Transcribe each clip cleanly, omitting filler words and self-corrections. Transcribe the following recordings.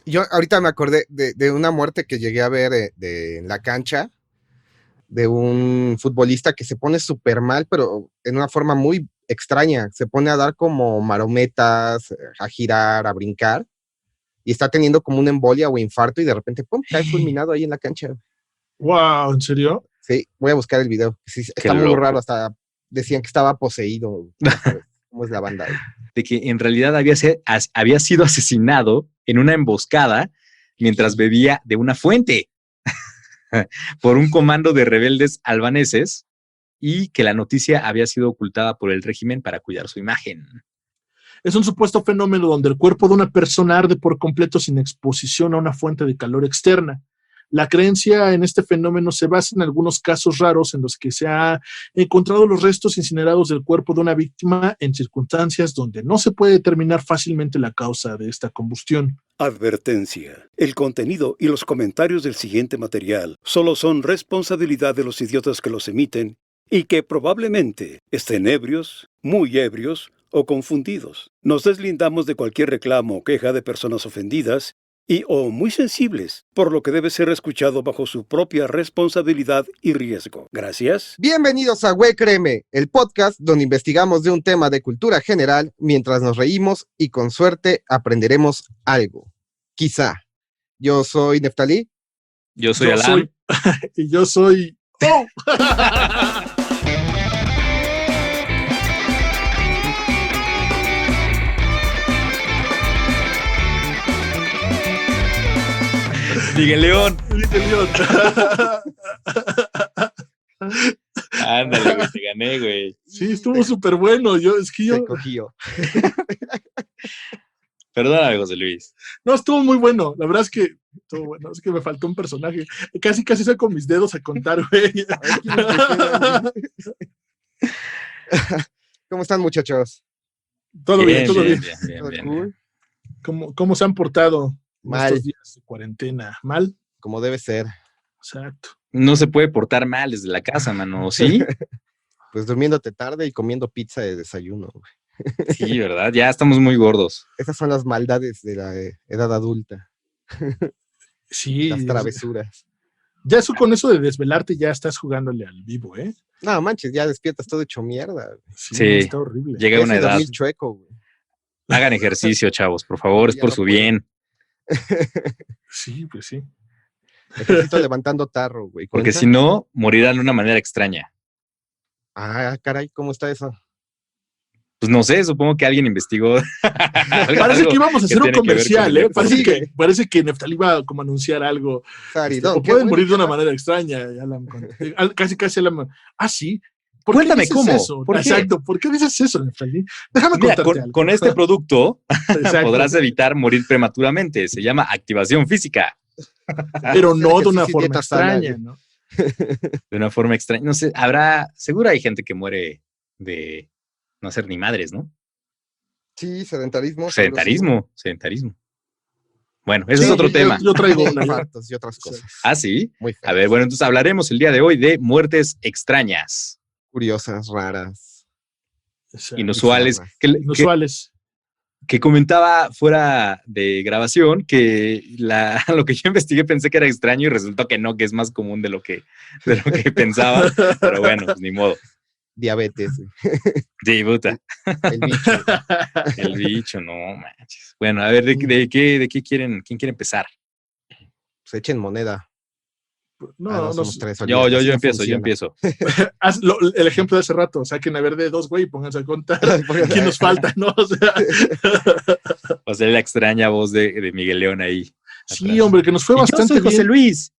Yo ahorita me acordé de una muerte que llegué a ver en la cancha de un futbolista que se pone súper mal, pero en una forma muy extraña. Se pone a dar como marometas, a girar, a brincar, y está teniendo como una embolia o infarto y de repente, ¡pum!, cae fulminado ahí en la cancha. Wow, ¿en serio? Sí, voy a buscar el video. Sí, Qué está muy raro, loco. hasta decían que estaba poseído, ya sabes, cómo es la banda ahí. De que en realidad había sido asesinado en una emboscada mientras bebía de una fuente por un comando de rebeldes albaneses y que la noticia había sido ocultada por el régimen para cuidar su imagen. Es un supuesto fenómeno donde el cuerpo de una persona arde por completo sin exposición a una fuente de calor externa. La creencia en este fenómeno se basa en algunos casos raros en los que se ha encontrado los restos incinerados del cuerpo de una víctima en circunstancias donde no se puede determinar fácilmente la causa de esta combustión. Advertencia. El contenido y los comentarios del siguiente material solo son responsabilidad de los idiotas que los emiten y que probablemente estén ebrios, muy ebrios o confundidos. Nos deslindamos de cualquier reclamo o queja de personas ofendidas o muy sensibles, por lo que debe ser escuchado bajo su propia responsabilidad y riesgo. Gracias. Bienvenidos a Güey Créeme, el podcast donde investigamos de un tema de cultura general mientras nos reímos y con suerte aprenderemos algo. Quizá. Yo soy Neftalí. Yo soy Alan. Y yo soy... ¡Oh! Miguel León. Miguel León. Ándale, güey, te gané, güey. Sí, estuvo súper bueno. Te cogí yo. Perdóname, José Luis. No, estuvo muy bueno. La verdad es que estuvo bueno. Es que me faltó un personaje. Casi saco mis dedos a contar, güey. ¿Cómo están, muchachos? Todo bien, todo bien. ¿Todo cool? ¿Cómo se han portado mal estos días de cuarentena? ¿Mal? Como debe ser. Exacto. No se puede portar mal desde la casa, mano, ¿sí? Pues durmiéndote tarde y comiendo pizza de desayuno, güey. Sí, ¿verdad? Ya estamos muy gordos. Esas son las maldades de la edad adulta. Sí. Las travesuras. Ya con eso de desvelarte ya estás jugándole al vivo, ¿eh? No, manches, ya despiertas todo hecho mierda. Sí. Está horrible. Llega una edad. Chueco, güey. Hagan ejercicio, chavos, por favor, es por su bien. Sí, pues sí. Ejercito levantando tarro, güey. Porque si no, morirán de una manera extraña. Ah, caray, ¿cómo está eso? Pues no sé, supongo que alguien investigó. Parece que íbamos a hacer un comercial, ¿eh? Parece que Neftalí iba a como anunciar algo. O pueden morir de una manera extraña. Casi Alan. Ah, sí. Cuéntame cómo. Eso? Exacto. ¿Por qué dices eso, Neftalí? Déjame contarte algo. Con este producto podrás evitar morir prematuramente. Se llama activación física. Pero no de una forma extraña, ¿no? De una forma extraña. No sé, seguro hay gente que muere de no ser ni madres, ¿no? Sí, sedentarismo. Sedentarismo. Bueno, eso es otro tema. Yo traigo infartos y otras cosas. ¿Ah, sí? A ver, bueno, entonces hablaremos el día de hoy de muertes extrañas. Curiosas, raras. Inusuales. Inusuales. Que comentaba fuera de grabación que lo que yo investigué pensé que era extraño y resultó que no, que es más común de lo que pensaba. Pero bueno, pues ni modo. Diabetes. Sí, puta. El bicho. El bicho, no manches. Bueno, a ver, ¿de qué quieren? ¿Quién quiere empezar? Pues echen moneda. No, yo empiezo. Haz el ejemplo de hace rato, saquen a ver de dos, güey, y pónganse a contar quién nos falta, ¿no? O sea, la extraña voz de Miguel León ahí. Sí, atrás. Hombre, que nos fue bastante bien. José Luis.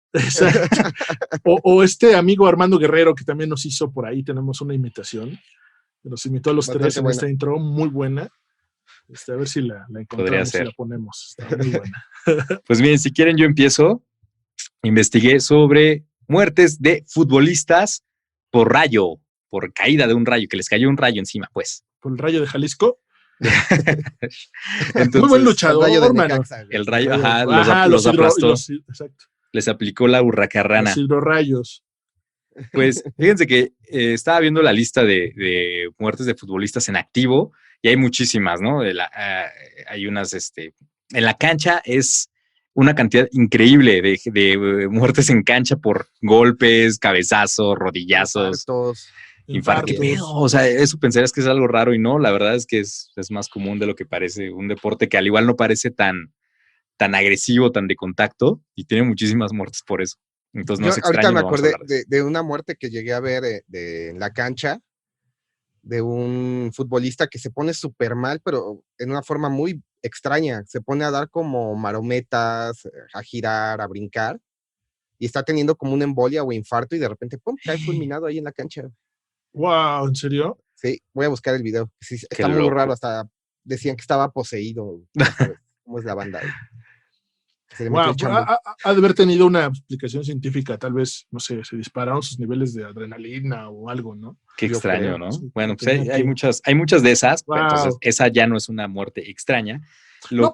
o este amigo Armando Guerrero, que también nos hizo por ahí, tenemos una imitación. Nos imitó a los bastante tres en esta intro, muy buena. A ver si la encontramos y la ponemos. Está muy buena. Pues miren, si quieren yo empiezo. Investigué sobre muertes de futbolistas por rayo, por caída de un rayo, que les cayó un rayo encima, pues. ¿Por el rayo de Jalisco? Entonces, muy buen luchador, hermano. El rayo, los aplastó. Exacto. Les aplicó la hurracarrana. Los hidrorrayos. Pues fíjense que estaba viendo la lista de muertes de futbolistas en activo y hay muchísimas, ¿no? Hay unas, en la cancha es una cantidad increíble de muertes en cancha por golpes, cabezazos, rodillazos, infartos. ¿Qué pedo? O sea, eso pensarías que es algo raro y no, la verdad es que es más común de lo que parece. Un deporte que al igual no parece tan agresivo, tan de contacto, y tiene muchísimas muertes por eso. Entonces no es extraño. Ahorita me acordé de una muerte que llegué a ver en la cancha, de un futbolista que se pone súper mal, pero en una forma muy extraña. Se pone a dar como marometas, a girar, a brincar, y está teniendo como una embolia o infarto, y de repente, ¡pum!, cae fulminado ahí en la cancha. Wow, ¿en serio? Sí, voy a buscar el video. Sí, está muy raro, hasta decían que estaba poseído. ¿Cómo es la banda? Wow, ha de haber tenido una explicación científica, tal vez, no sé, se dispararon sus niveles de adrenalina o algo, ¿no? Qué extraño, ¿no? Sí, bueno, pues hay muchas de esas, wow. Entonces esa ya no es una muerte extraña.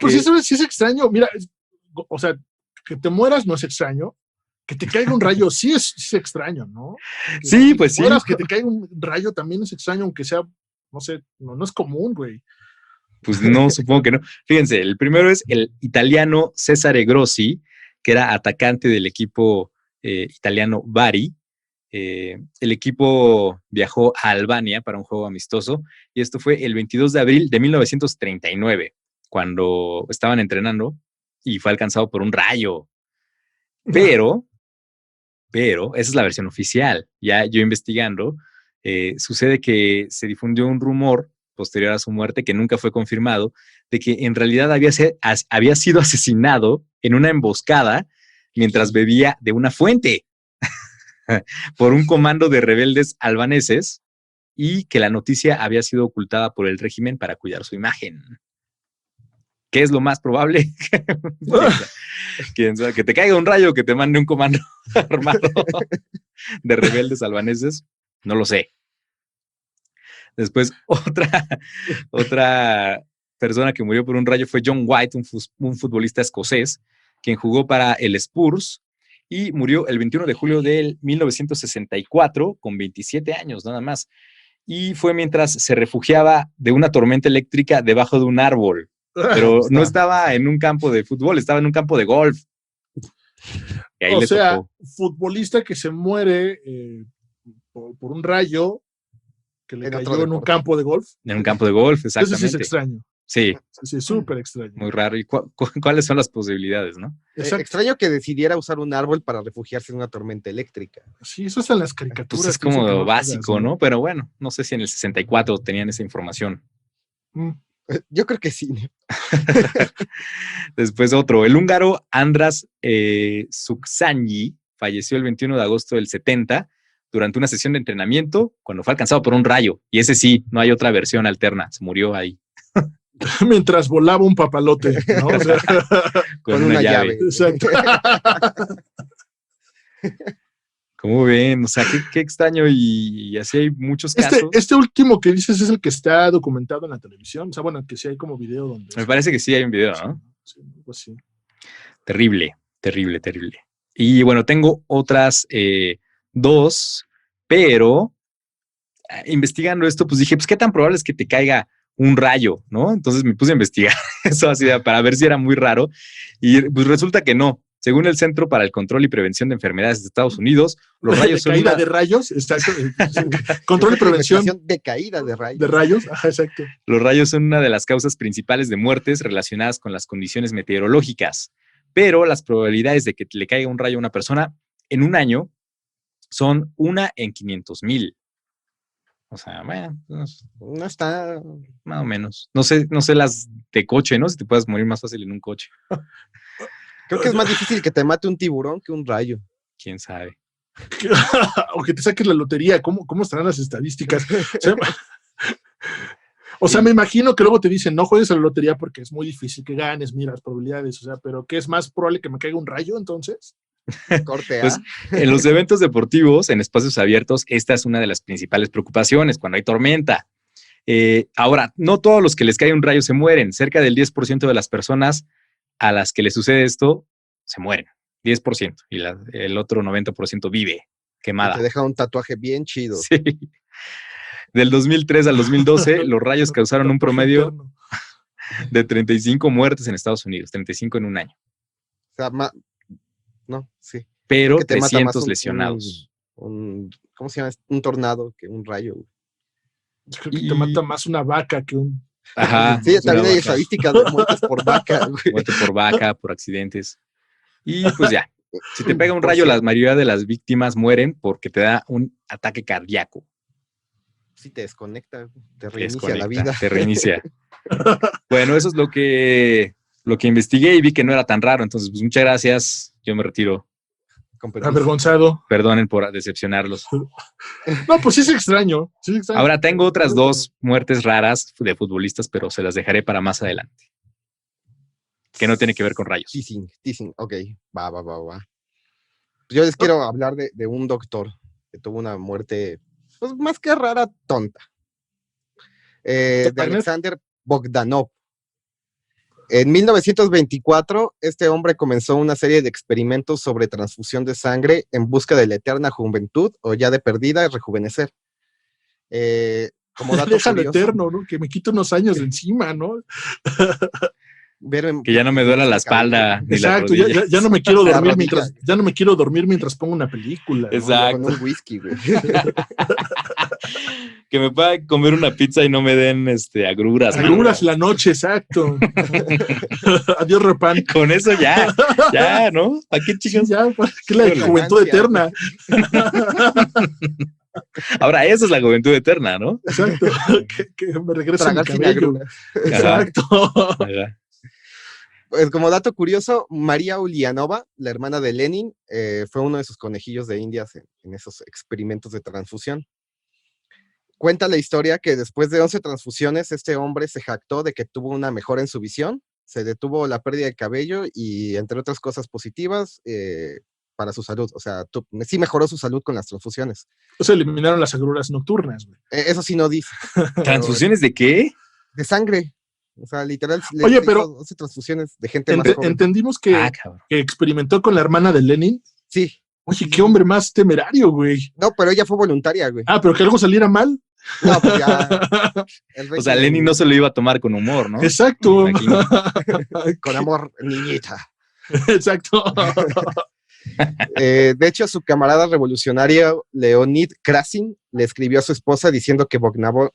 Pues sí es extraño, mira, o sea, que te mueras no es extraño, que te caiga un rayo sí es extraño, ¿no? Sí, pues sí. Que te caiga un rayo también es extraño, aunque sea, no sé, no es común, güey. Pues no, supongo que no. Fíjense, el primero es el italiano Cesare Grossi, que era atacante del equipo italiano Bari. El equipo viajó a Albania para un juego amistoso, y esto fue el 22 de abril de 1939, cuando estaban entrenando, y fue alcanzado por un rayo. Pero, esa es la versión oficial. Ya yo investigando, sucede que se difundió un rumor posterior a su muerte, que nunca fue confirmado, de que en realidad había sido asesinado en una emboscada mientras bebía de una fuente por un comando de rebeldes albaneses, y que la noticia había sido ocultada por el régimen para cuidar su imagen. ¿Qué es lo más probable? Que te caiga un rayo, que te mande un comando armado de rebeldes albaneses, no lo sé. Después, otra persona que murió por un rayo fue John White, un futbolista escocés, quien jugó para el Spurs y murió el 21 de julio de 1964 con 27 años nada más. Y fue mientras se refugiaba de una tormenta eléctrica debajo de un árbol. Pero no estaba en un campo de fútbol, estaba en un campo de golf. Y ahí tocó. Futbolista que se muere por un rayo que le cayó en un campo de golf. En un campo de golf, exactamente. Eso sí es extraño. Sí. Sí, súper extraño. Muy raro. ¿Y cuáles son las posibilidades, no? Extraño que decidiera usar un árbol para refugiarse en una tormenta eléctrica. Sí, eso está en las caricaturas. Pues es como básico, ¿no? Pero bueno, no sé si en el 64 tenían esa información. Yo creo que sí. Después otro. El húngaro András Szanyi falleció el 21 de agosto del 70 durante una sesión de entrenamiento cuando fue alcanzado por un rayo. Y ese sí, no hay otra versión alterna. Se murió ahí. Mientras volaba un papalote, ¿no? O sea, con una llave. Exacto. ¿Cómo ven? O sea, qué extraño, y así hay muchos casos. Este último que dices es el que está documentado en la televisión. O sea, bueno, que sí hay como video donde... Me parece que sí hay un video, ¿no? Sí, pues sí. Terrible. Y bueno, tengo otras dos, pero investigando esto, pues dije, pues qué tan probable es que te caiga un rayo, ¿no? Entonces me puse a investigar eso así para ver si era muy raro, y pues resulta que no. Según el Centro para el Control y Prevención de Enfermedades de Estados Unidos, los rayos son caída de rayos, exacto. Control y prevención de caída de rayos. De rayos, ajá, exacto. Los rayos son una de las causas principales de muertes relacionadas con las condiciones meteorológicas, pero las probabilidades de que le caiga un rayo a una persona en un año son 1 en 500,000. O sea, bueno, no está más o menos. No sé las de coche, ¿no? Si te puedes morir más fácil en un coche. Creo que es más difícil que te mate un tiburón que un rayo. ¿Quién sabe? O que te saques la lotería. ¿Cómo estarán las estadísticas? O sea, me imagino que luego te dicen, no juegues a la lotería porque es muy difícil que ganes, mira las probabilidades. O sea, pero ¿qué es más probable que me caiga un rayo entonces? Corte, pues, en los eventos deportivos, en espacios abiertos, esta es una de las principales preocupaciones cuando hay tormenta. Ahora, no todos los que les cae un rayo se mueren. Cerca del 10% de las personas a las que les sucede esto se mueren. 10%. Y el otro 90% vive quemada. Y te deja un tatuaje bien chido. Sí. Del 2003 al 2012, los rayos causaron un promedio de 35 muertes en Estados Unidos. 35 en un año. O sea, no, sí. pero Que te mata más 300 lesionados. ¿Cómo se llama? Un tornado que un rayo. Güey. Creo que te mata más una vaca que un... Ajá. Sí, también hay vaca. estadísticas de muertes por vaca, güey. Muerte por vaca, por accidentes. Y pues ya, si te pega un Por rayo, la cierto. mayoría de las víctimas mueren porque te da un ataque cardíaco. Sí, te desconecta, te Te reinicia la desconecta, vida. te reinicia. Bueno, eso es lo que investigué y vi que no era tan raro. Entonces, pues muchas gracias. Yo me retiro. Con permiso. Avergonzado. Perdonen por decepcionarlos. No, pues sí es extraño. Sí es extraño. Ahora tengo otras 2 muertes raras de futbolistas, pero se las dejaré para más adelante. Que no tiene que ver con rayos. Teasing, ok, va. Yo les quiero hablar de un doctor que tuvo una muerte, pues más que rara, tonta. De Alexander Bogdanov. En 1924, este hombre comenzó una serie de experimentos sobre transfusión de sangre en busca de la eterna juventud o ya de perdida rejuvenecer. Como dato Déjalo curioso, eterno, ¿no? Que me quito unos años de encima, ¿no? Que ya no me duela la espalda ni la Exacto, rodilla. ya no me quiero La dormir rodilla. ya no me quiero dormir mientras pongo una película. ¿no? Exacto. Con un whisky, güey. Que me pueda comer una pizza y no me den agruras. ¿no? Agruras la noche, exacto. Adiós, Repan. Con eso ya, ¿no? ¿Para qué Sí, chicas? ya, que la Qué juventud elegancia, eterna. Ahora, esa es la juventud eterna, ¿no? Exacto. Que me regrese mi Tragar sin cabello. agruras. Exacto. Ajá. Pues como dato curioso, María Ulianova, la hermana de Lenin, fue uno de sus conejillos de indias en esos experimentos de transfusión. Cuenta la historia que después de 11 transfusiones, este hombre se jactó de que tuvo una mejora en su visión, se detuvo la pérdida de cabello y, entre otras cosas positivas, para su salud. O sea, sí mejoró su salud con las transfusiones. Se eliminaron las agruras nocturnas, güey. Eso sí no dice. ¿Transfusiones de qué? De sangre. O sea, literal, Oye, hizo pero 12 transfusiones de gente más joven. entendimos que Cabrón. experimentó con la hermana de Lenin. Sí. Oye, qué hombre más temerario, güey. No, pero ella fue voluntaria, güey. Ah, pero que algo saliera mal. No, pues ya. O sea, Lenin no se lo iba a tomar con humor, ¿no? Exacto. Me imagino. Con amor, niñita. Exacto. De hecho, su camarada revolucionario Leonid Krasin le escribió a su esposa diciendo que Bogdanov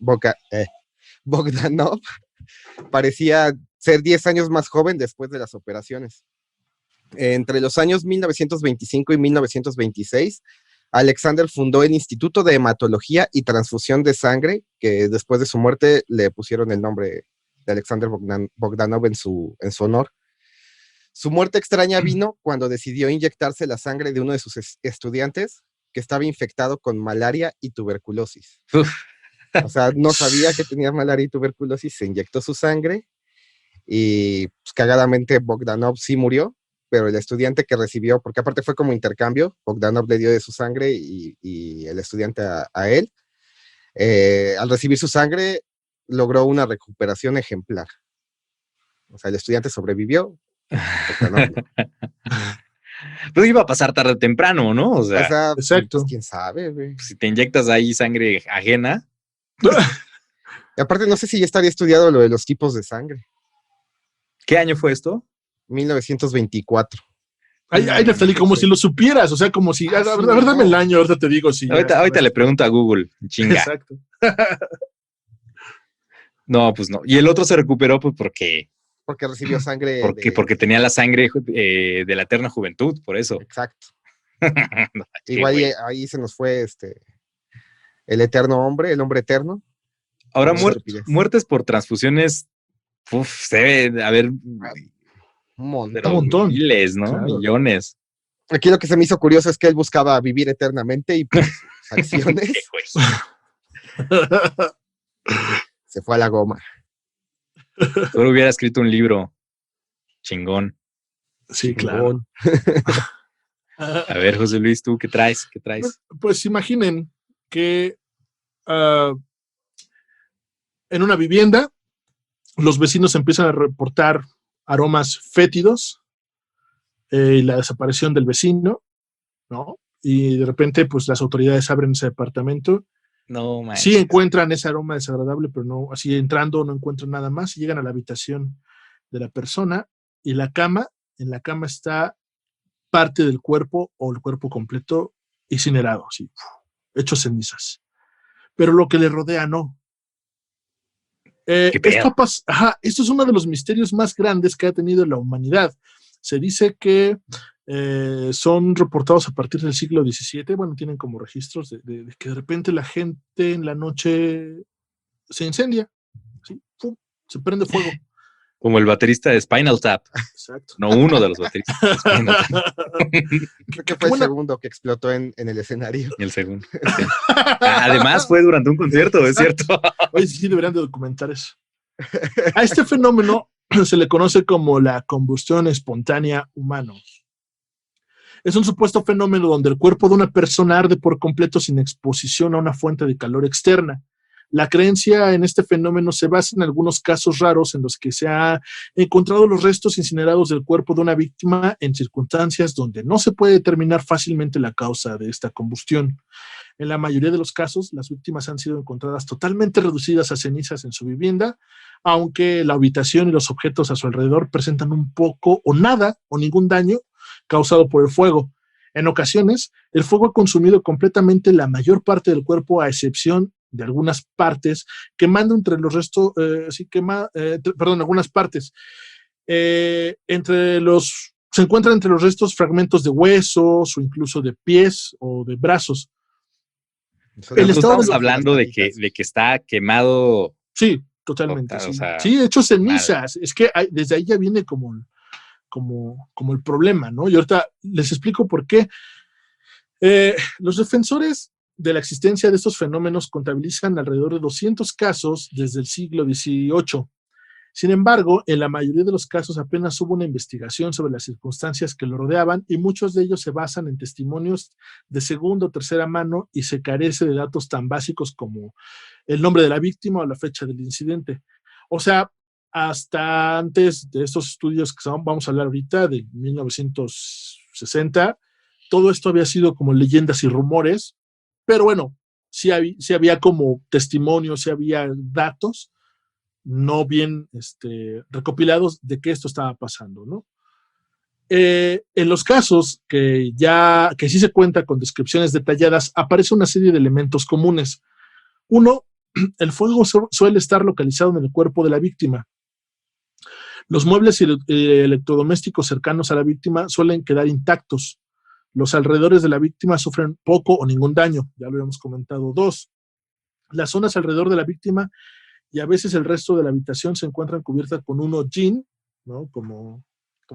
parecía ser 10 años más joven después de las operaciones. Entre los años 1925 y 1926, Alexander fundó el Instituto de Hematología y Transfusión de Sangre, que después de su muerte le pusieron el nombre de Alexander Bogdanov en su honor. Su muerte extraña vino cuando decidió inyectarse la sangre de uno de sus estudiantes que estaba infectado con malaria y tuberculosis. O sea, no sabía que tenía malaria y tuberculosis, se inyectó su sangre y pues, cagadamente Bogdanov sí murió, pero el estudiante que recibió, porque aparte fue como intercambio, Bogdanov le dio de su sangre y el estudiante a él, al recibir su sangre logró una recuperación ejemplar. O sea, el estudiante sobrevivió. Pero iba a pasar tarde o temprano, ¿no? O sea, exacto. Pues, quién sabe, güey. Si te inyectas ahí sangre ajena. Y aparte, no sé si ya estaría estudiado lo de los tipos de sangre. ¿Qué año fue esto? 1924. Ay, Neftalí, como si lo supieras, o sea, como si, a ver, dame el año, ahorita te digo si. Ahorita le pregunto a Google, chinga. Exacto. No, pues no. Y el otro se recuperó pues porque recibió sangre. Porque tenía la sangre de la eterna juventud, por eso. Exacto. No, igual ahí se nos fue el eterno hombre, el hombre eterno. Ahora, muertes por transfusiones, debe haber un montón. Miles, ¿no? Claro. Millones. Aquí lo que se me hizo curioso es que él buscaba vivir eternamente y pues, acciones se fue a la goma. Solo hubiera escrito un libro chingón. Sí, claro. A ver, José Luis, ¿tú qué traes? Pues imaginen que en una vivienda los vecinos empiezan a reportar aromas fétidos y la desaparición del vecino, ¿no? Y de repente, pues las autoridades abren ese departamento. No, manches. Sí encuentran ese aroma desagradable, pero no, así entrando no encuentran nada más y llegan a la habitación de la persona y la cama en la cama está parte del cuerpo o el cuerpo completo incinerado, así, hecho cenizas. Pero lo que le rodea no. Qué pedo. Esto es uno de los misterios más grandes que ha tenido la humanidad. Se dice que son reportados a partir del siglo XVII, bueno, tienen como registros de que de repente la gente en la noche se incendia, ¿sí? ¡Pum! Se prende fuego. Como el baterista de Spinal Tap. Exacto. No, uno de los bateristas de Spinal Tap. Creo que fue el segundo que explotó en el escenario. El segundo. Sí. Además fue durante un concierto, es cierto. Oye, sí deberían de documentar eso. A este fenómeno se le conoce como la combustión espontánea humana. Es un supuesto fenómeno donde el cuerpo de una persona arde por completo sin exposición a una fuente de calor externa. La creencia en este fenómeno se basa en algunos casos raros en los que se ha encontrado los restos incinerados del cuerpo de una víctima en circunstancias donde no se puede determinar fácilmente la causa de esta combustión. En la mayoría de los casos, las víctimas han sido encontradas totalmente reducidas a cenizas en su vivienda, aunque la habitación y los objetos a su alrededor presentan un poco o nada o ningún daño causado por el fuego. En ocasiones, el fuego ha consumido completamente la mayor parte del cuerpo, a excepción de algunas partes, quemando entre los restos, algunas partes. Se encuentran entre los restos fragmentos de huesos o incluso de pies o de brazos. Estamos hablando de que está quemado. Sí, totalmente. Total, sí. O sea, sí, hecho cenizas. Mal. Es que desde ahí ya viene como el problema, ¿no? Y ahorita les explico por qué. Los defensores de la existencia de estos fenómenos contabilizan alrededor de 200 casos desde el siglo XVIII. Sin embargo, en la mayoría de los casos apenas hubo una investigación sobre las circunstancias que lo rodeaban y muchos de ellos se basan en testimonios de segunda o tercera mano y se carece de datos tan básicos como el nombre de la víctima o la fecha del incidente. O sea, hasta antes de estos estudios que vamos a hablar ahorita, de 1960, todo esto había sido como leyendas y rumores, pero bueno, sí había como testimonios, sí había datos no bien recopilados de que esto estaba pasando, ¿no? En los casos que sí se cuenta con descripciones detalladas, aparece una serie de elementos comunes. Uno, el fuego suele estar localizado en el cuerpo de la víctima. Los muebles electrodomésticos cercanos a la víctima suelen quedar intactos. Los alrededores de la víctima sufren poco o ningún daño, ya lo habíamos comentado. Dos, las zonas alrededor de la víctima y a veces el resto de la habitación se encuentran cubiertas con un hollín, ¿no? Como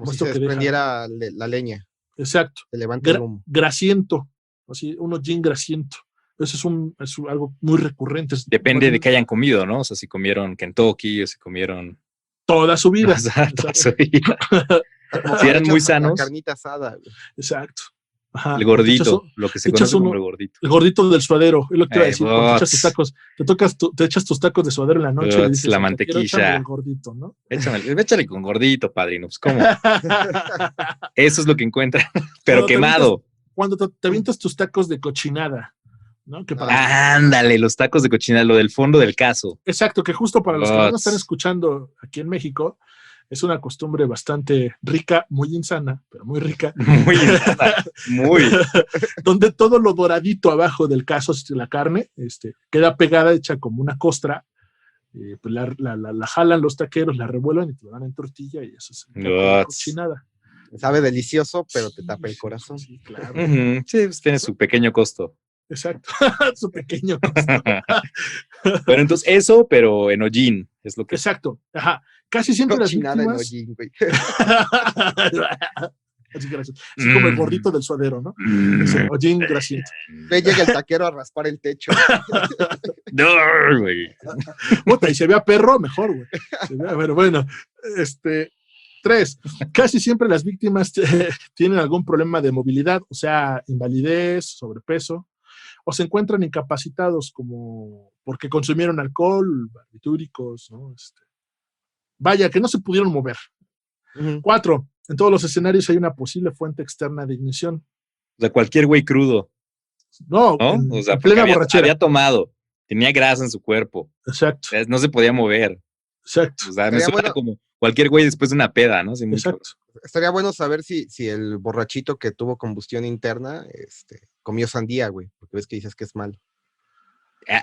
si se desprendiera la leña. Exacto. Se levanta el humo. Grasiento, así, un hollín grasiento. Eso es algo muy recurrente. Depende de qué hayan comido, ¿no? O sea, si comieron Kentucky o si comieron... Toda su vida. Toda su vida. Si eran muy sanos. La carnita asada. Exacto. Ajá. El gordito, lo que se conoce como el gordito. El gordito del suadero, es lo que te iba a decir. Cuando te echas tus tacos, te echas tus tacos de suadero en la noche. Y dices, la mantequilla. El gordito, ¿no? Échale con gordito, padrino. Pues, ¿cómo? Eso es lo que encuentran, pero quemado. Cuando te avientas tus tacos de cochinada, ¿no? Ándale, los tacos de cochinada, lo del fondo del caso. Exacto, que justo para los que no están escuchando aquí en México, es una costumbre bastante rica, muy insana, pero muy rica. Muy insana, muy. Donde todo lo doradito abajo del caso, la carne, queda pegada, hecha como una costra. Pues la jalan los taqueros, la revuelven y te lo dan en tortilla y eso es la cochinada. Sabe delicioso, pero te tapa el corazón. Sí, claro. Sí, pues tiene su pequeño costo. Exacto, su pequeño costo. Pero entonces eso, pero en hollín, es lo que... Exacto, ajá. Casi siempre las víctimas... en hollín, güey. Así como el gordito del suadero, ¿no? Hollín grasiento. Llega el taquero a raspar el techo. No, güey. Y si había perro, mejor, güey. Pero bueno, 3. Casi siempre las víctimas tienen algún problema de movilidad, o sea, invalidez, sobrepeso, o se encuentran incapacitados como porque consumieron alcohol, barbitúricos, ¿no? Vaya, que no se pudieron mover. 4. En todos los escenarios hay una posible fuente externa de ignición. O sea, cualquier güey crudo. No, o sea, en plena borrachera. Había tomado, tenía grasa en su cuerpo. Exacto. No se podía mover. Exacto. O sea, me suena como cualquier güey después de una peda, ¿no? Sí, Exacto. Estaría bueno saber si el borrachito que tuvo combustión interna comió sandía, güey, porque ves que dices que es malo.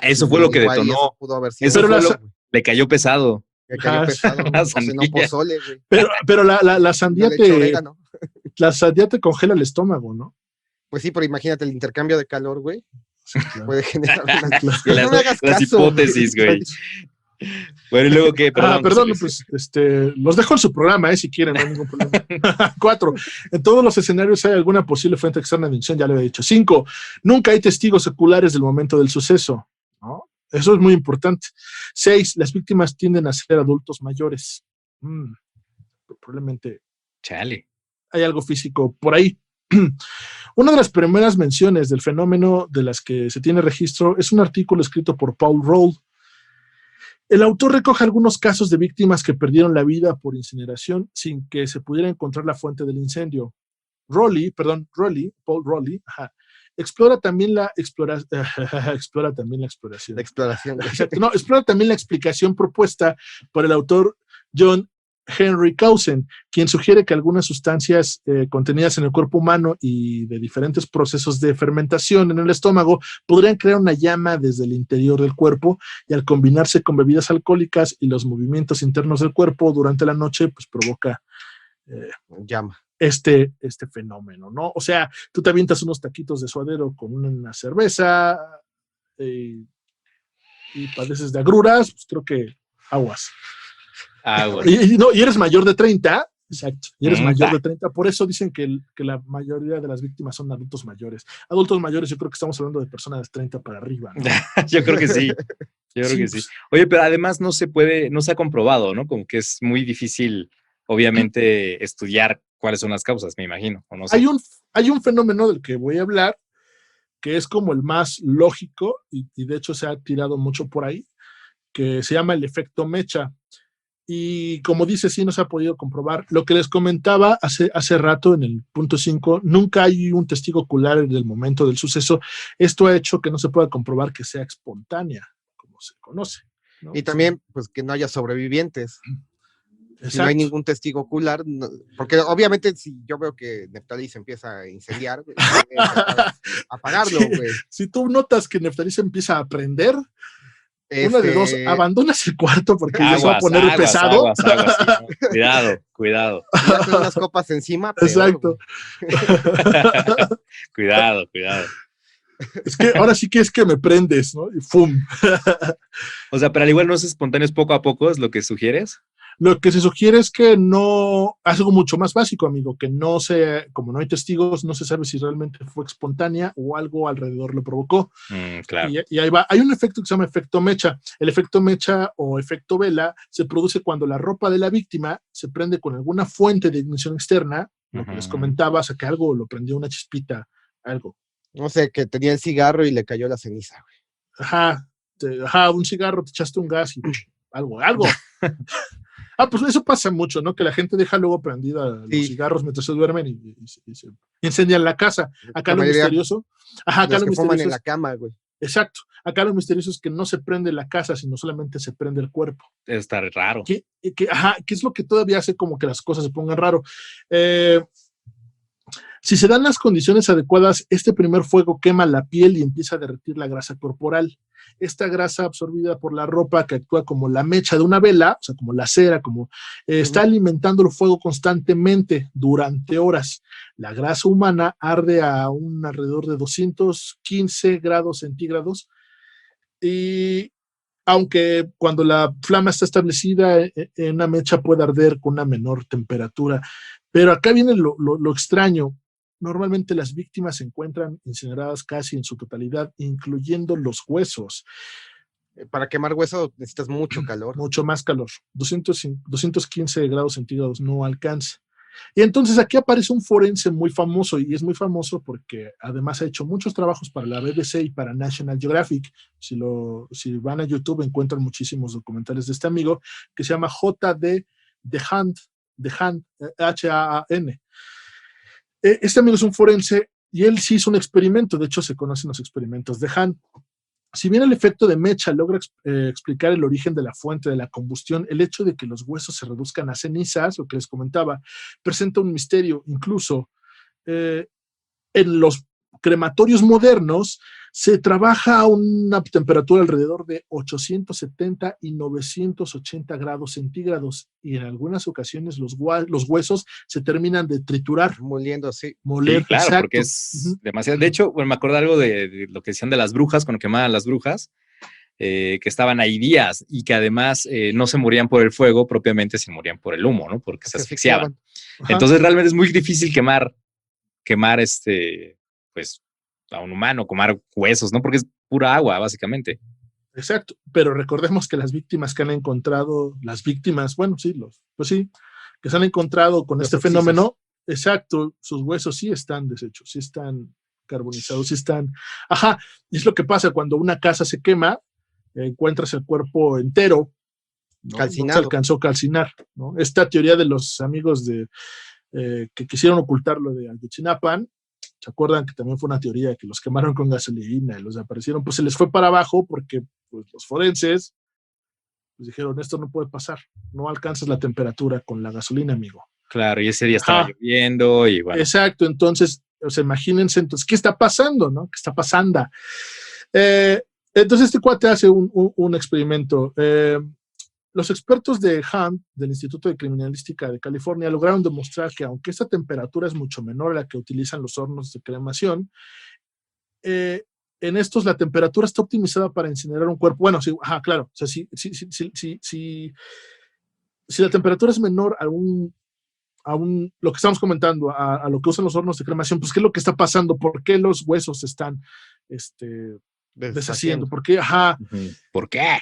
Eso fue lo que Igual y detonó. eso pudo haber sido. Eso Pero fue le cayó pesado. Que cayó pesado, La o si no, sandía. pozole, güey. Pero la sandía No le echo orégano. la sandía te congela el estómago, ¿no? Pues sí, pero imagínate el intercambio de calor, güey. Sí, claro. Puede generar una... Y No me hagas las caso, hipótesis, güey. Bueno, y luego qué, perdón. Perdón, pues los dejo en su programa, si quieren, no hay ningún problema. 4. En todos los escenarios hay alguna posible fuente externa de ignición, ya lo había dicho. 5. Nunca hay testigos oculares del momento del suceso, ¿no? Eso es muy importante. 6. Las víctimas tienden a ser adultos mayores. Probablemente Chale. hay algo físico por ahí. Una de las primeras menciones del fenómeno de las que se tiene registro es un artículo escrito por Paul Roll. El autor recoge algunos casos de víctimas que perdieron la vida por incineración sin que se pudiera encontrar la fuente del incendio. Paul Rowley, explora también la exploración. La exploración. Exacto, no, explora también la explicación propuesta por el autor John Henry Clausen, quien sugiere que algunas sustancias contenidas en el cuerpo humano y de diferentes procesos de fermentación en el estómago podrían crear una llama desde el interior del cuerpo y al combinarse con bebidas alcohólicas y los movimientos internos del cuerpo durante la noche, pues provoca llama. Este fenómeno, ¿no? O sea, tú te avientas unos taquitos de suadero con una cerveza y padeces de agruras, pues creo que aguas. Y eres mayor de 30, exacto, y eres mayor de 30, por eso dicen que la mayoría de las víctimas son adultos mayores. Adultos mayores, yo creo que estamos hablando de personas de 30 para arriba, ¿no? Yo creo que sí. Yo creo que sí. Oye, pero además no se ha comprobado, ¿no? Como que es muy difícil, obviamente, estudiar cuáles son las causas, me imagino. O no sé. Hay un fenómeno del que voy a hablar que es como el más lógico y de hecho se ha tirado mucho por ahí, que se llama el efecto mecha. Y como dice, sí no se ha podido comprobar. Lo que les comentaba hace rato en el punto 5, nunca hay un testigo ocular en el momento del suceso. Esto ha hecho que no se pueda comprobar que sea espontánea, como se conoce, ¿no? Y también, pues, que no haya sobrevivientes. Exacto. Si no hay ningún testigo ocular, no, porque obviamente si yo veo que Neftalí se empieza a incendiar, güey, apagarlo, güey. Si tú notas que Neftalí se empieza a prender, una de dos, abandonas el cuarto porque se va a poner pesado. Aguas, sí, no. Cuidado. Ya con unas copas encima. Peor, exacto. Cuidado. Es que ahora sí que es que me prendes, ¿no? Y ¡fum! O sea, pero al igual no es espontáneo, es poco a poco, es lo que sugieres. Lo que se sugiere es que no, es algo mucho más básico, amigo, que no se, como no hay testigos, no se sabe si realmente fue espontánea o algo alrededor lo provocó. Claro. Y ahí va. Hay un efecto que se llama efecto mecha. El efecto mecha o efecto vela se produce cuando la ropa de la víctima se prende con alguna fuente de ignición externa, lo que les comentaba, o sea, que algo lo prendió una chispita, algo. No sé, que tenía el cigarro y le cayó la ceniza, güey. Un cigarro, te echaste un gas y algo. Pues eso pasa mucho, ¿no? Que la gente deja luego prendida los cigarros mientras se duermen y se incendian la casa. Acá lo misterioso. Acá lo misterioso en la cama, güey. Exacto. Acá lo misterioso es que no se prende la casa, sino solamente se prende el cuerpo. Está raro. ¿Qué es lo que todavía hace como que las cosas se pongan raro? Si se dan las condiciones adecuadas, este primer fuego quema la piel y empieza a derretir la grasa corporal. Esta grasa absorbida por la ropa que actúa como la mecha de una vela, o sea, como la cera, está alimentando el fuego constantemente durante horas. La grasa humana arde a un alrededor de 215 grados centígrados y aunque cuando la flama está establecida en una mecha puede arder con una menor temperatura. Pero acá viene lo extraño. Normalmente las víctimas se encuentran incineradas casi en su totalidad, incluyendo los huesos. Para quemar hueso necesitas mucho calor. Mucho más calor. 215 grados centígrados no alcanza. Y entonces aquí aparece un forense muy famoso, y es muy famoso porque además ha hecho muchos trabajos para la BBC y para National Geographic. Si van a YouTube encuentran muchísimos documentales de este amigo que se llama J.D. Dehaan, H-A-A-N. Este amigo es un forense y él sí hizo un experimento, de hecho se conocen los experimentos de Dehaan. Si bien el efecto de mecha logra explicar el origen de la fuente de la combustión, el hecho de que los huesos se reduzcan a cenizas, lo que les comentaba, presenta un misterio. Incluso en los crematorios modernos se trabaja a una temperatura alrededor de 870 y 980 grados centígrados, y en algunas ocasiones los huesos se terminan de triturar. Moliendo, sí. Moler, Sí, claro, exacto. porque es demasiado. De hecho, bueno, me acuerdo algo de lo que decían de las brujas, cuando quemaban las brujas, que estaban ahí días y que además no se morían por el fuego propiamente, se morían por el humo, ¿no? Porque se asfixiaban. Ajá. Entonces, realmente es muy difícil quemar pues, a un humano, quemar huesos, ¿no? Porque es pura agua, básicamente. Exacto, pero recordemos que las víctimas que han encontrado, bueno, sí, pues sí, que se han encontrado con este fenómeno, exacto, sus huesos sí están deshechos, sí están carbonizados, sí están, y es lo que pasa cuando una casa se quema, encuentras el cuerpo entero, ¿no? Calcinado. No se alcanzó a calcinar, ¿no? Esta teoría de los amigos que quisieron ocultar lo de Ayotzinapa, ¿se acuerdan que también fue una teoría que los quemaron con gasolina y los desaparecieron? Pues se les fue para abajo porque pues, los forenses pues, dijeron, esto no puede pasar, no alcanzas la temperatura con la gasolina, amigo. Claro, y ese día estaba lloviendo y bueno. Exacto, entonces, imagínense, entonces, ¿qué está pasando, no? ¿Qué está pasando? Entonces este cuate hace un experimento. Los expertos de Hunt, del Instituto de Criminalística de California, lograron demostrar que aunque esta temperatura es mucho menor a la que utilizan los hornos de cremación, en estos la temperatura está optimizada para incinerar un cuerpo. Bueno, sí, claro. O sea, si la temperatura es menor a lo que estamos comentando, a lo que usan los hornos de cremación, pues ¿qué es lo que está pasando? ¿Por qué los huesos se están deshaciendo? ¿Por qué? ¿Por qué?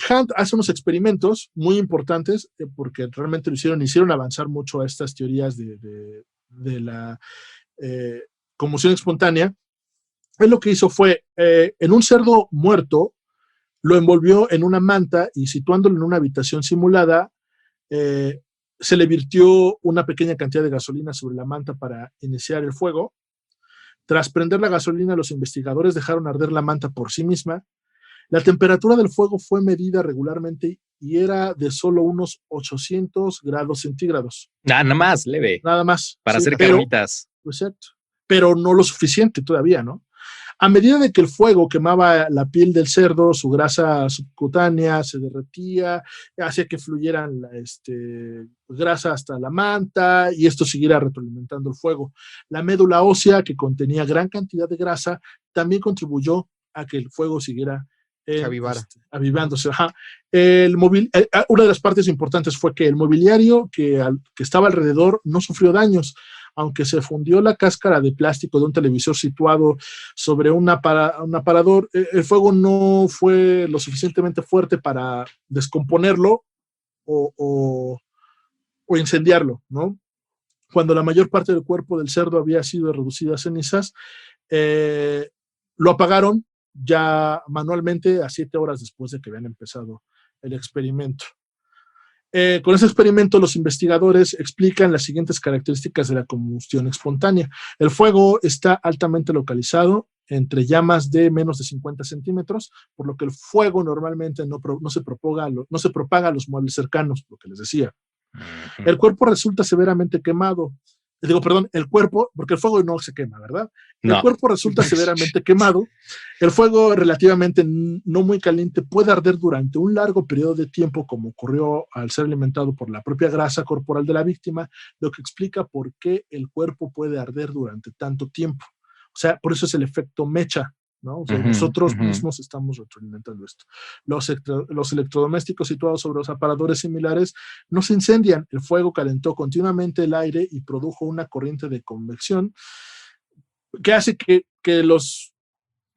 Hunt hace unos experimentos muy importantes porque realmente hicieron avanzar mucho a estas teorías de la conmoción espontánea. Él lo que hizo fue, en un cerdo muerto, lo envolvió en una manta y situándolo en una habitación simulada, se le virtió una pequeña cantidad de gasolina sobre la manta para iniciar el fuego. Tras prender la gasolina, los investigadores dejaron arder la manta por sí misma. La temperatura del fuego fue medida regularmente y era de solo unos 800 grados centígrados. Nada más, leve. Nada más. Para hacer carnitas. Exacto. Pero no lo suficiente todavía, ¿no? A medida de que el fuego quemaba la piel del cerdo, su grasa subcutánea se derretía, hacía que fluyeran grasa hasta la manta y esto siguiera retroalimentando el fuego. La médula ósea, que contenía gran cantidad de grasa, también contribuyó a que el fuego siguiera avivándose. Una de las partes importantes fue que el mobiliario que estaba alrededor no sufrió daños, aunque se fundió la cáscara de plástico de un televisor situado sobre un aparador. El fuego no fue lo suficientemente fuerte para descomponerlo o incendiarlo, ¿no? Cuando la mayor parte del cuerpo del cerdo había sido reducida a cenizas, lo apagaron ya manualmente a 7 horas después de que habían empezado el experimento. Con ese experimento los investigadores explican las siguientes características de la combustión espontánea. El fuego está altamente localizado entre llamas de menos de 50 centímetros, por lo que el fuego normalmente no se propaga a los muebles cercanos, lo que les decía. El cuerpo resulta severamente quemado. El cuerpo, porque el fuego no se quema, ¿verdad? El cuerpo resulta severamente quemado. El fuego relativamente no muy caliente puede arder durante un largo periodo de tiempo, como ocurrió al ser alimentado por la propia grasa corporal de la víctima, lo que explica por qué el cuerpo puede arder durante tanto tiempo. O sea, por eso es el efecto mecha, ¿no? O sea, nosotros mismos estamos retroalimentando esto. Los electrodomésticos situados sobre los aparadores similares no se incendian. El fuego calentó continuamente el aire y produjo una corriente de convección que hace que los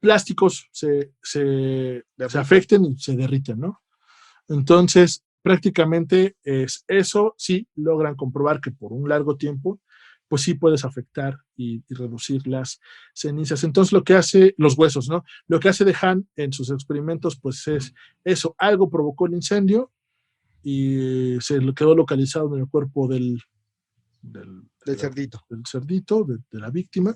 plásticos se afecten y se derriten, ¿no? Entonces, prácticamente es eso. Sí logran comprobar que por un largo tiempo pues sí puedes afectar y reducir las cenizas. Entonces lo que hace, los huesos, ¿no? Lo que hace De Haan en sus experimentos, pues es eso, algo provocó el incendio y se quedó localizado en el cuerpo del cerdito. Del cerdito, de la víctima,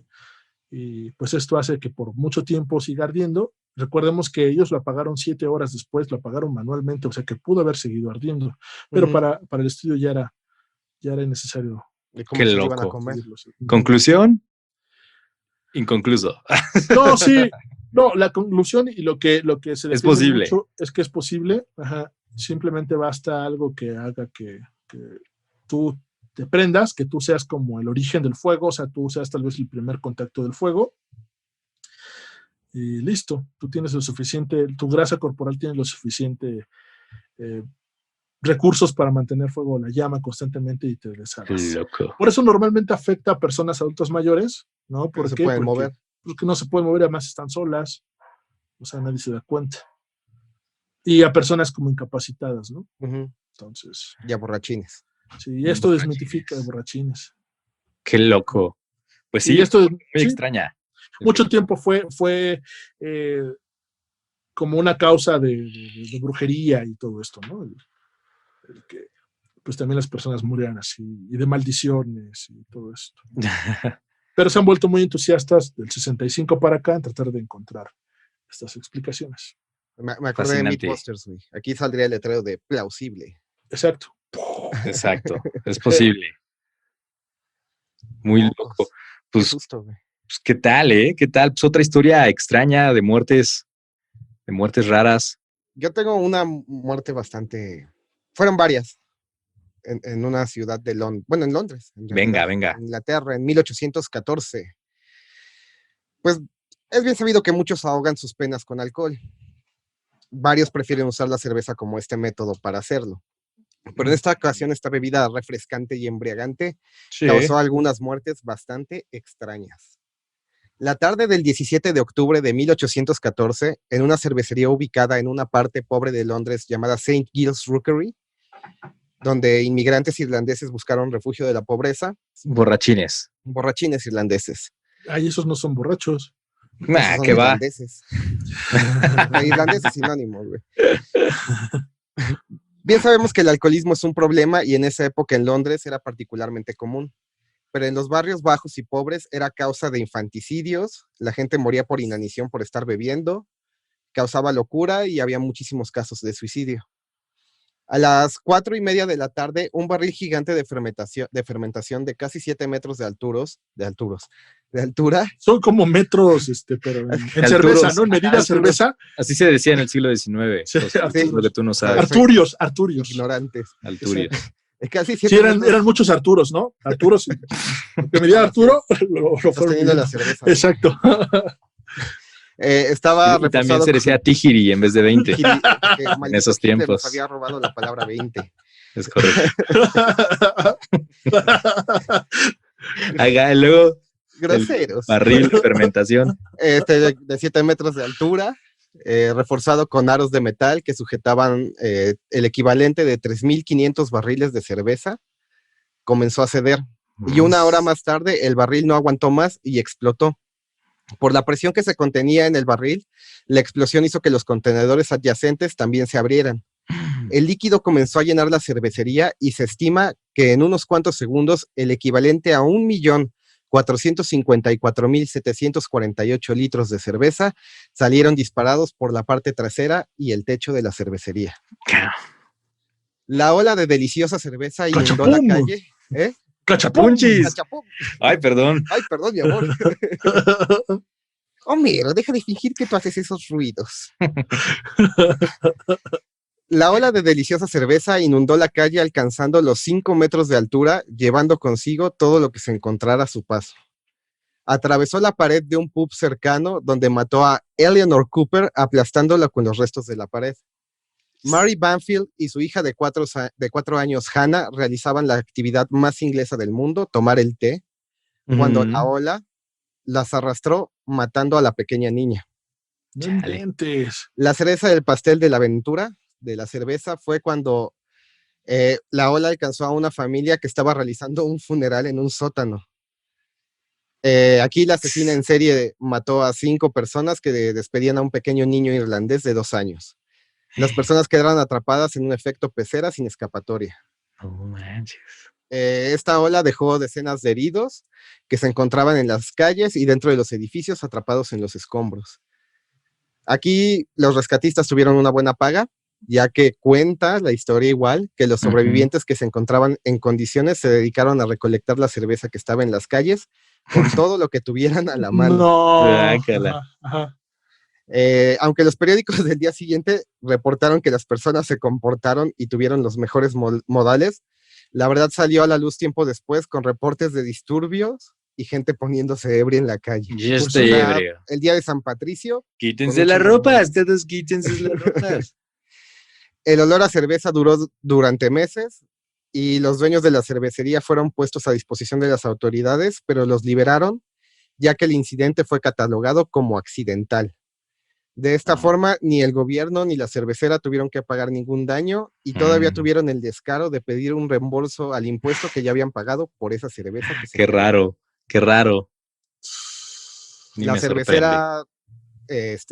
y pues esto hace que por mucho tiempo siga ardiendo Recordemos que ellos lo apagaron 7 horas después, lo apagaron manualmente, o sea que pudo haber seguido ardiendo, pero para el estudio ya era necesario. ¿Y cómo Qué se lo iban a loco. comer? Conclusión, inconcluso. No, sí, no, la conclusión y lo que se Es defiende posible. mucho es que es posible, ajá, simplemente basta algo que haga que tú te prendas, que tú seas como el origen del fuego, o sea, tú seas tal vez el primer contacto del fuego, y listo, tú tienes lo suficiente, tu grasa corporal tiene lo suficiente recursos para mantener fuego la llama constantemente y te deshagas. Loco. Por eso normalmente afecta a personas adultas mayores, ¿no? No ¿Por se qué? pueden mover. Porque no se pueden mover, además están solas, o sea, nadie se da cuenta. Y a personas como incapacitadas, ¿no? Ujú. Entonces, Ya borrachines. sí, esto desmitifica de borrachines. Qué loco. Pues sí, Y esto, muy sí, extraña. mucho tiempo fue como una causa de brujería y todo esto, ¿no? El que pues también las personas murieran así, y de maldiciones y todo esto. Pero se han vuelto muy entusiastas del 65 para acá en tratar de encontrar estas explicaciones. Me acordé de Fascinante. Mythbusters, güey. Aquí saldría el letrero de plausible. Exacto. Exacto, es posible. Muy Mocos. loco. Qué Pues, susto, güey. pues, ¿qué tal, eh? ¿Qué tal? Pues otra historia extraña de muertes raras. Yo tengo una muerte bastante. Fueron varias en una ciudad de Londres. Bueno, en Londres, en realidad. Venga. En Inglaterra, en 1814. Pues es bien sabido que muchos ahogan sus penas con alcohol. Varios prefieren usar la cerveza como este método para hacerlo. Pero en esta ocasión, esta bebida refrescante y embriagante Sí. causó algunas muertes bastante extrañas. La tarde del 17 de octubre de 1814, en una cervecería ubicada en una parte pobre de Londres llamada St. Giles Rookery, donde inmigrantes irlandeses buscaron refugio de la pobreza, Borrachines. borrachines irlandeses. Ay, esos no son borrachos. Nah, Esos que son va. irlandeses. Irlandés es sinónimo, güey. Bien sabemos que el alcoholismo es un problema y en esa época en Londres era particularmente común. Pero en los barrios bajos y pobres era causa de infanticidios, la gente moría por inanición por estar bebiendo, causaba locura y había muchísimos casos de suicidio. A las 4:30 de la tarde, un barril gigante de fermentación de casi 7 metros de altura. Son como metros, pero en cerveza, Arturos. ¿no? En medida Arturos. cerveza. Así se decía en el siglo XIX. Sí, O sea, Arturos. lo que tú no sabes. Arturios. Ignorantes. Alturios. Casi Sí, 7 metros eran muchos Arturos, ¿no? Arturos. De medida Arturo, lo fueron sosteniendo la midiendo. cerveza. Exacto. Estaba Y también reforzado se decía Tijiri en vez de 20. en esos tiempos. Nos había robado la palabra 20. Es correcto. Haga luego Groseros. barril de fermentación. De 7 metros de altura, reforzado con aros de metal que sujetaban el equivalente de 3.500 barriles de cerveza, comenzó a ceder. Y una hora más tarde, el barril no aguantó más y explotó. Por la presión que se contenía en el barril, la explosión hizo que los contenedores adyacentes también se abrieran. El líquido comenzó a llenar la cervecería y se estima que en unos cuantos segundos el equivalente a 1.454.748 litros de cerveza salieron disparados por la parte trasera y el techo de la cervecería. La ola de deliciosa cerveza inundó la calle. ¡Cachapunchis! ¡Cachapum! Ay, perdón. Ay, perdón, mi amor. Homero, deja de fingir que tú haces esos ruidos. La ola de deliciosa cerveza inundó la calle alcanzando los 5 metros de altura, llevando consigo todo lo que se encontrara a su paso. Atravesó la pared de un pub cercano donde mató a Eleanor Cooper aplastándola con los restos de la pared. Mary Banfield y su hija de 4 años, Hannah, realizaban la actividad más inglesa del mundo, tomar el té, cuando la ola las arrastró matando a la pequeña niña. No inventes. La cereza del pastel de la aventura de la cerveza fue cuando la ola alcanzó a una familia que estaba realizando un funeral en un sótano. Aquí la asesina en serie mató a 5 personas que despedían a un pequeño niño irlandés de 2 años. Las personas quedaron atrapadas en un efecto pecera sin escapatoria. No manches. Esta ola dejó decenas de heridos que se encontraban en las calles y dentro de los edificios atrapados en los escombros. Aquí los rescatistas tuvieron una buena paga, ya que cuenta la historia igual que los sobrevivientes que se encontraban en condiciones se dedicaron a recolectar la cerveza que estaba en las calles con todo lo que tuvieran a la mano. No. Guácala. Ajá. Aunque los periódicos del día siguiente reportaron que las personas se comportaron y tuvieron los mejores modales, la verdad salió a la luz tiempo después con reportes de disturbios y gente poniéndose ebria en la calle. Yo O estoy sea, ebrio. el día de San Patricio, Quítense con las un chingo de ropas, todos quítense las ropas. el olor a cerveza duró durante meses y los dueños de la cervecería fueron puestos a disposición de las autoridades, pero los liberaron ya que el incidente fue catalogado como accidental. De esta forma, ni el gobierno ni la cervecera tuvieron que pagar ningún daño y todavía tuvieron el descaro de pedir un reembolso al impuesto que ya habían pagado por esa cerveza. Que se Qué raro, qué raro. Ni la me sorprende. cervecera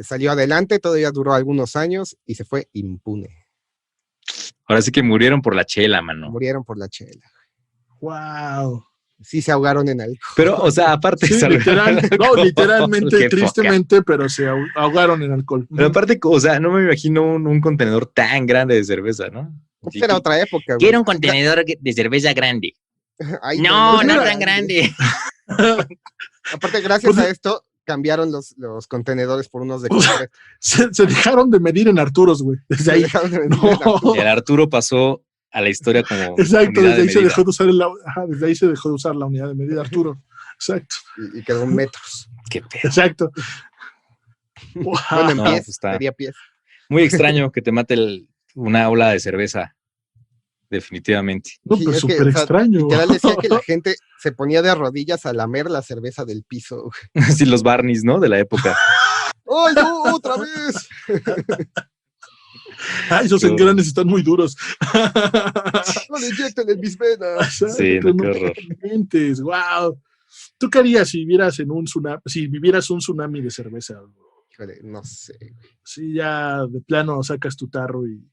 salió adelante, todavía duró algunos años y se fue impune. Ahora sí que murieron por la chela, mano. Murieron por la chela. Wow. Sí se ahogaron en algo. Pero, o sea, aparte... Sí, literalmente, Qué tristemente, pero se ahogaron en alcohol. Pero aparte, o sea, no me imagino un contenedor tan grande de cerveza, ¿no? Esa era otra época. Güey. Quiero un contenedor de cerveza grande. Ay, No tan grande. Aparte, gracias a esto, cambiaron los contenedores por unos de concreto. Se dejaron de medir en Arturos, güey. Desde ahí. Y el Arturo pasó a la historia como exacto, unidad desde ahí de se medida. dejó de usar desde ahí se dejó de usar la unidad de medida, Arturo. Exacto. Y quedó en metros. Qué pedo. Exacto. Bueno, en No, pies, pues está sería pies. muy extraño que te mate una ola de cerveza. Definitivamente. No, Sí, pues es que, súper o sea, extraño. literal decía que la gente se ponía de rodillas a lamer la cerveza del piso. Así los Barneys, ¿no? De la época. ¡Ay, no, otra vez! Ay, esos engranes están muy duros. No le inyecten en mis venas. Sí, no, qué horror. Wow. ¿Tú qué harías si vivieras en un tsunami, si vivieras un tsunami de cerveza? Híjole, no sé. Si ya de plano sacas tu tarro y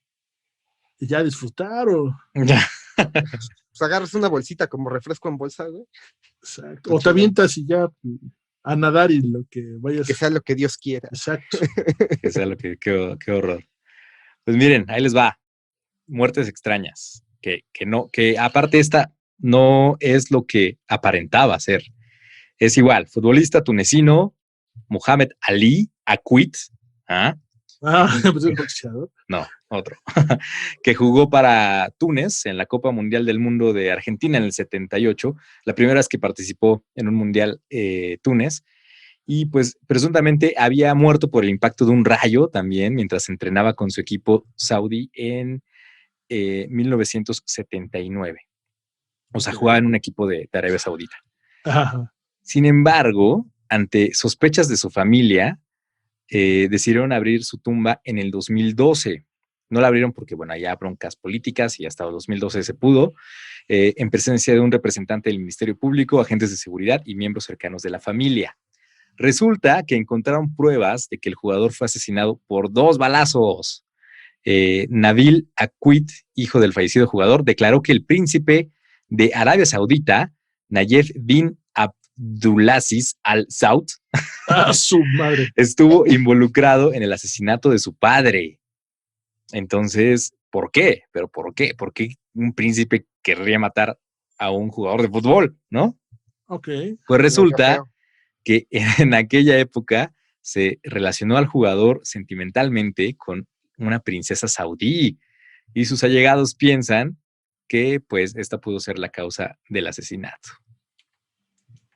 ya disfrutar o... Pues agarras una bolsita como refresco en bolsa, güey. Exacto. O te avientas y ya a nadar y lo que vayas. Que sea lo que Dios quiera. Exacto. Que sea lo que, qué horror. Pues miren, ahí les va. Muertes extrañas. Que aparte esta no es lo que aparentaba ser. Es igual, futbolista tunecino, Mohamed Ali Akwit, Pues el boxeador. No, otro, que jugó para Túnez en la Copa Mundial del Mundo de Argentina en el 78, la primera vez que participó en un Mundial Túnez, y pues presuntamente había muerto por el impacto de un rayo también mientras entrenaba con su equipo saudí en 1979. O sea, jugaba en un equipo de Arabia Saudita. Ajá. Sin embargo, ante sospechas de su familia, decidieron abrir su tumba en el 2012. No la abrieron porque, bueno, había broncas políticas y hasta el 2012 se pudo, en presencia de un representante del Ministerio Público, agentes de seguridad y miembros cercanos de la familia. Resulta que encontraron pruebas de que el jugador fue asesinado por 2 balazos. Nabil Akwit, hijo del fallecido jugador, declaró que el príncipe de Arabia Saudita, Nayef bin Abdulaziz Al Saud, su madre, estuvo involucrado en el asesinato de su padre. Entonces, ¿por qué? ¿Pero por qué? ¿Por qué un príncipe querría matar a un jugador de fútbol, no? Ok. Pues resulta que en aquella época se relacionó al jugador sentimentalmente con una princesa saudí y sus allegados piensan que pues esta pudo ser la causa del asesinato.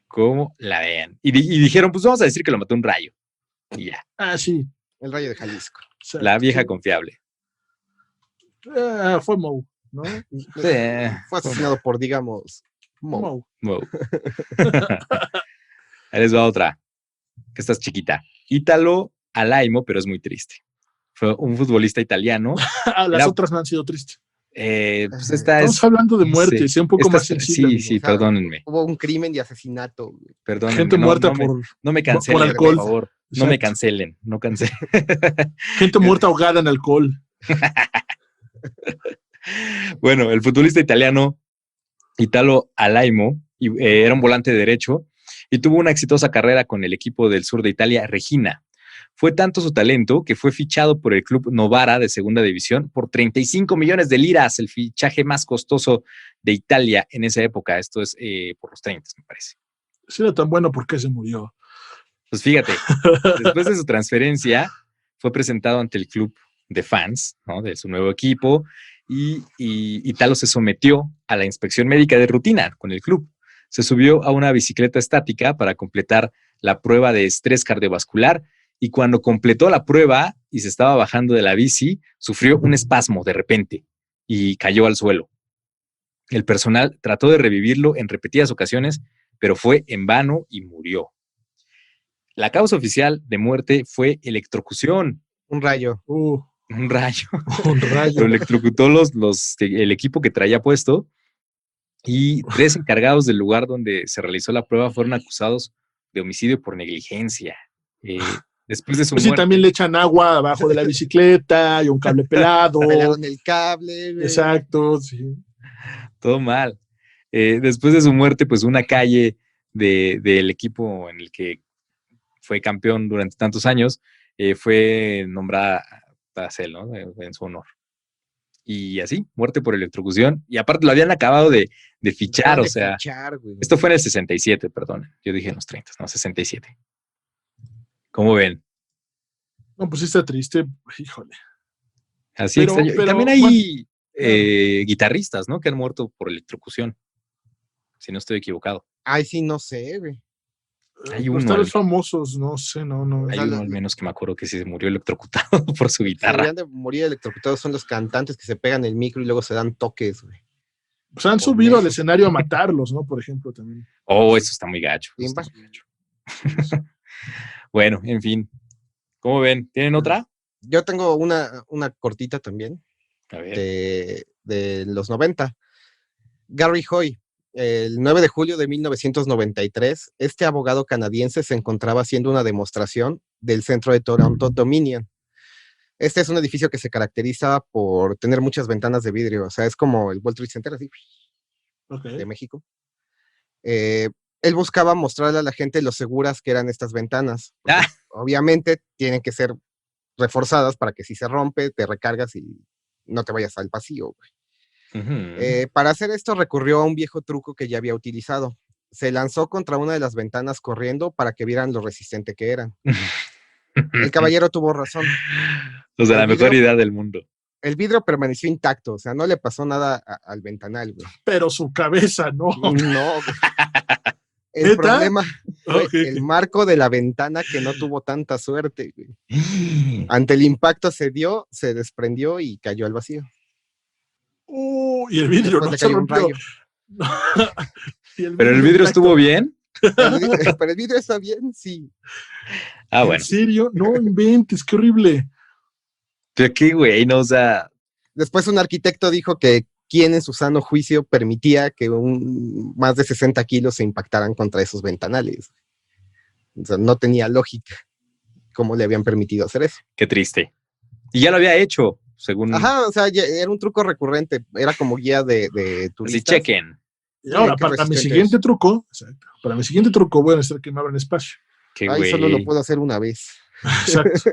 ¿Cómo la vean? Y dijeron, pues vamos a decir que lo mató un rayo. Y ya. Sí. El rayo de Jalisco. La vieja confiable. Fue Mou, ¿no? Fue asesinado por, digamos, Mou. Ahí les va otra. Que esta es chiquita. Ítalo Alaimo, pero es muy triste. Fue un futbolista italiano. Las otras no han sido tristes. Pues esta estamos hablando de muerte, sea un poco más sensible. Sí, o sea, perdónenme. Hubo un crimen de asesinato. Perdónenme. Gente muerta no me cancelen, por alcohol. Por favor. Exacto. No me cancelen, no cancelen. Gente muerta ahogada en alcohol. Bueno, el futbolista italiano Italo Alaimo era un volante derecho y tuvo una exitosa carrera con el equipo del sur de Italia, Regina. Fue tanto su talento que fue fichado por el club Novara de segunda división por 35 millones de liras, el fichaje más costoso de Italia en esa época. Esto es por los 30, me parece. Si era tan bueno, ¿por qué se murió? Pues fíjate, después de su transferencia, fue presentado ante el club de fans, ¿no?, de su nuevo equipo, y Italo se sometió a la inspección médica de rutina con el club. Se subió a una bicicleta estática para completar la prueba de estrés cardiovascular, y cuando completó la prueba y se estaba bajando de la bici, sufrió un espasmo de repente y cayó al suelo. El personal trató de revivirlo en repetidas ocasiones, pero fue en vano y murió. La causa oficial de muerte fue electrocución. Un rayo. Un rayo. Un rayo. Lo electrocutó el equipo que traía puesto, y 3 encargados del lugar donde se realizó la prueba fueron acusados de homicidio por negligencia. Después de su Pues muerte. sí, también le echan agua abajo de la bicicleta y un cable pelado. Pelaron el cable. Güey. Exacto, sí. Todo mal. Después de su muerte, pues una calle del equipo en el que fue campeón durante tantos años fue nombrada para él, ¿no?, en su honor. Y así, muerte por electrocución. Y aparte lo habían acabado de fichar, o sea. Esto fue en el 67, perdón. Yo dije en los 30, no, 67. ¿Cómo ven? No, pues sí está triste, híjole. Así extraño. Y también hay guitarristas, ¿no?, que han muerto por electrocución. Si no estoy equivocado. Ay, sí, no sé, güey. Hay Pues uno. los famosos, no sé, no. Hay uno al menos que me acuerdo que se murió electrocutado por su guitarra. Los que de morir electrocutados son los cantantes que se pegan el micro y luego se dan toques, güey. Pues han subido al escenario a matarlos, ¿no? Por ejemplo, también. Oh, eso está muy gacho. Bueno, en fin. ¿Cómo ven? ¿Tienen otra? Yo tengo una cortita también. A ver. De los 90. Gary Hoy. El 9 de julio de 1993, este abogado canadiense se encontraba haciendo una demostración del centro de Toronto Dominion. Este es un edificio que se caracteriza por tener muchas ventanas de vidrio, o sea, es como el World Trade Center, así, de México. Él buscaba mostrarle a la gente lo seguras que eran estas ventanas. Obviamente tienen que ser reforzadas para que si se rompe, te recargas y no te vayas al pasillo, güey. Para hacer esto recurrió a un viejo truco que ya había utilizado. Se lanzó contra una de las ventanas corriendo para que vieran lo resistente que eran. El caballero tuvo razón. O sea, la mejor idea del mundo. El vidrio permaneció intacto, o sea, no le pasó nada al ventanal, güey. Pero su cabeza, no. No, güey. El problema fue el marco de la ventana, que no tuvo tanta suerte, güey. Ante el impacto se desprendió y cayó al vacío. Y el vidrio no se rompió. ¿Pero el vidrio estuvo bien? Pero el vidrio está bien, sí. Ah, bueno. ¿En serio? No inventes, qué horrible. ¿Pero qué, güey? No, o sea. Después un arquitecto dijo que quien en su sano juicio permitía que más de 60 kilos se impactaran contra esos ventanales. O sea, no tenía lógica cómo le habían permitido hacer eso. Qué triste. Y ya lo había hecho, según. Ajá, o sea, era un truco recurrente, era como guía de turistas. Así chequen. Y ahora, para mi siguiente truco, voy a necesitar que me abran espacio. Ay, solo lo puedo hacer una vez. Exacto.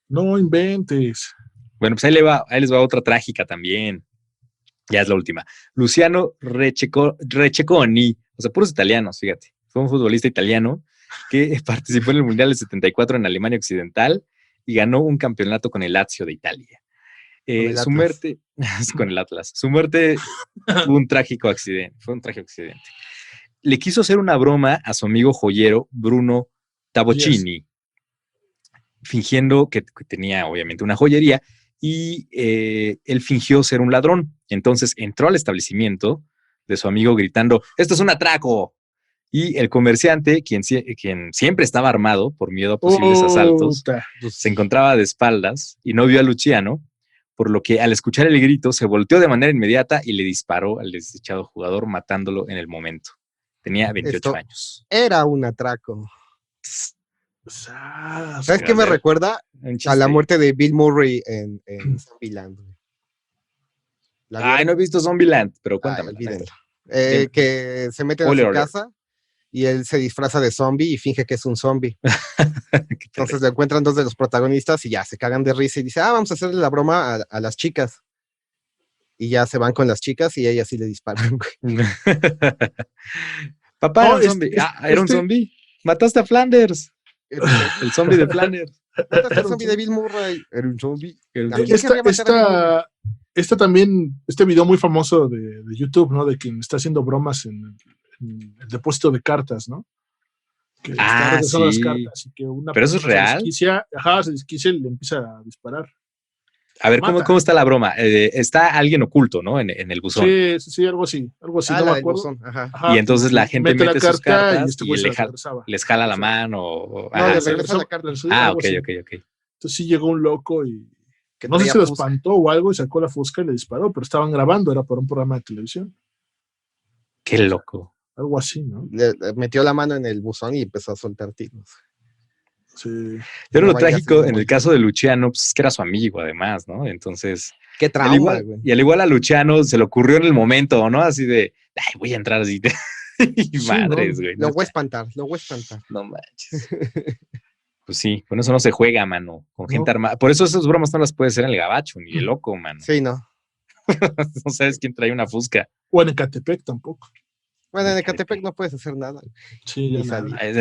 No inventes. Bueno, pues ahí les va otra trágica también. Ya es la última. Luciano Receconi, o sea, puros italianos, fíjate. Fue un futbolista italiano que participó en el Mundial del 74 en Alemania Occidental y ganó un campeonato con el Lazio de Italia. Su muerte, con el Atlas. Su muerte fue un trágico accidente. Le quiso hacer una broma a su amigo joyero Bruno Tabocchini, fingiendo que tenía obviamente una joyería, y él fingió ser un ladrón. Entonces entró al establecimiento de su amigo gritando: ¡esto es un atraco! Y el comerciante, quien siempre estaba armado por miedo a posibles asaltos, se encontraba de espaldas y no vio a Luciano, por lo que al escuchar el grito se volteó de manera inmediata y le disparó al desdichado jugador, matándolo en el momento. Tenía 28 años. Era un atraco. ¿Sabes qué me recuerda? A la muerte de Bill Murray en Zombieland. Ay, no he visto Zombieland, pero cuéntame. Que se meten a su casa y él se disfraza de zombie y finge que es un zombie. Entonces le encuentran 2 de los protagonistas y ya se cagan de risa y dice, vamos a hacerle la broma a las chicas. Y ya se van con las chicas y ellas sí le disparan, güey. Papá, era un zombie. Era un zombie. Mataste a Flanders. El zombie de Flanders. Mataste al zombie de Bill Murray. Era un zombie. Esta también, este video muy famoso de YouTube, ¿no? De quien está haciendo bromas en el depósito de cartas, ¿no? Que está regresando las cartas y que una ¿pero eso es real? Se desquicia y le empieza a disparar. A ver, ¿cómo está la broma? Está alguien oculto, ¿no? En el buzón. Sí, algo así, no me acuerdo. Buzón, ajá. Y entonces la gente mete sus cartas y les jala la mano. No, le regresa la carta. Ok. Entonces sí llegó un loco y no sé si lo espantó o algo y sacó la fusca y le disparó, pero estaban grabando, era para un programa de televisión. Qué loco. Algo así, ¿no? Le metió la mano en el buzón y empezó a soltar tiros. Sí. Pero lo trágico en el caso de Luciano, pues es que era su amigo, además, ¿no? Entonces. Qué trauma, güey. Y al igual a Luciano se le ocurrió en el momento, ¿no? Así de, voy a entrar así. Y madres, güey. Lo voy a espantar. No manches. Pues sí, con eso no se juega, mano. Con gente armada. Por eso esas bromas no las puede hacer en el gabacho, ni de loco, mano. Sí, no. No sabes quién trae una fusca. O en Ecatepec tampoco. Bueno, en Ecatepec no puedes hacer nada. Sí,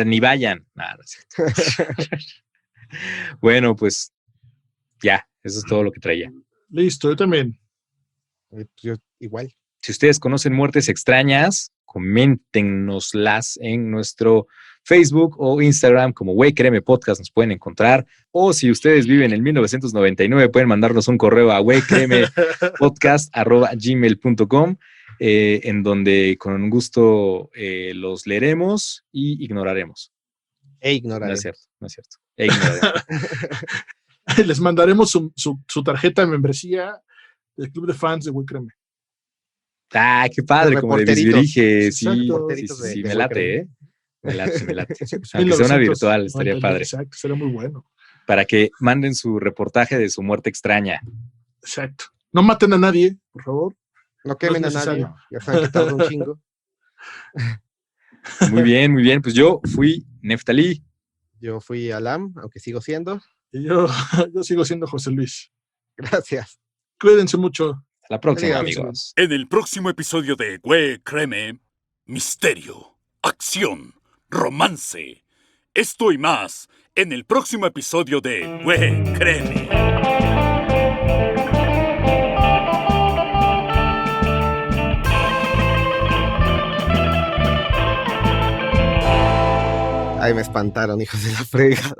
ni vayan. Nada. Bueno, pues ya, eso es todo lo que traía. Listo, yo también. Yo igual. Si ustedes conocen muertes extrañas, coméntenoslas en nuestro Facebook o Instagram como Güey Créeme Podcast, nos pueden encontrar. O si ustedes viven en 1999, pueden mandarnos un correo a güeycréemepodcast@gmail.com. En donde con gusto los leeremos y ignoraremos. Ignoraremos. No es cierto. Ignoraremos. Les mandaremos su tarjeta de membresía del club de fans de Güey Créeme. Qué padre, como de Bisbirige. Sí, me late, Me late. Aunque sea una virtual, estaría padre. Exacto, sería muy bueno. Para que manden su reportaje de su muerte extraña. Exacto. No maten a nadie, por favor. No quemen a nadie. Ya saben que tarda un chingo. Muy bien. Pues yo fui Neftalí. Yo fui Alam, aunque sigo siendo. Y yo sigo siendo José Luis. Gracias. Cuídense mucho. Hasta la próxima, amigos. En el próximo episodio de Güey Créeme, misterio, acción, romance. Esto y más en el próximo episodio de Güey Créeme. Ay, me espantaron, hijos de la fregada.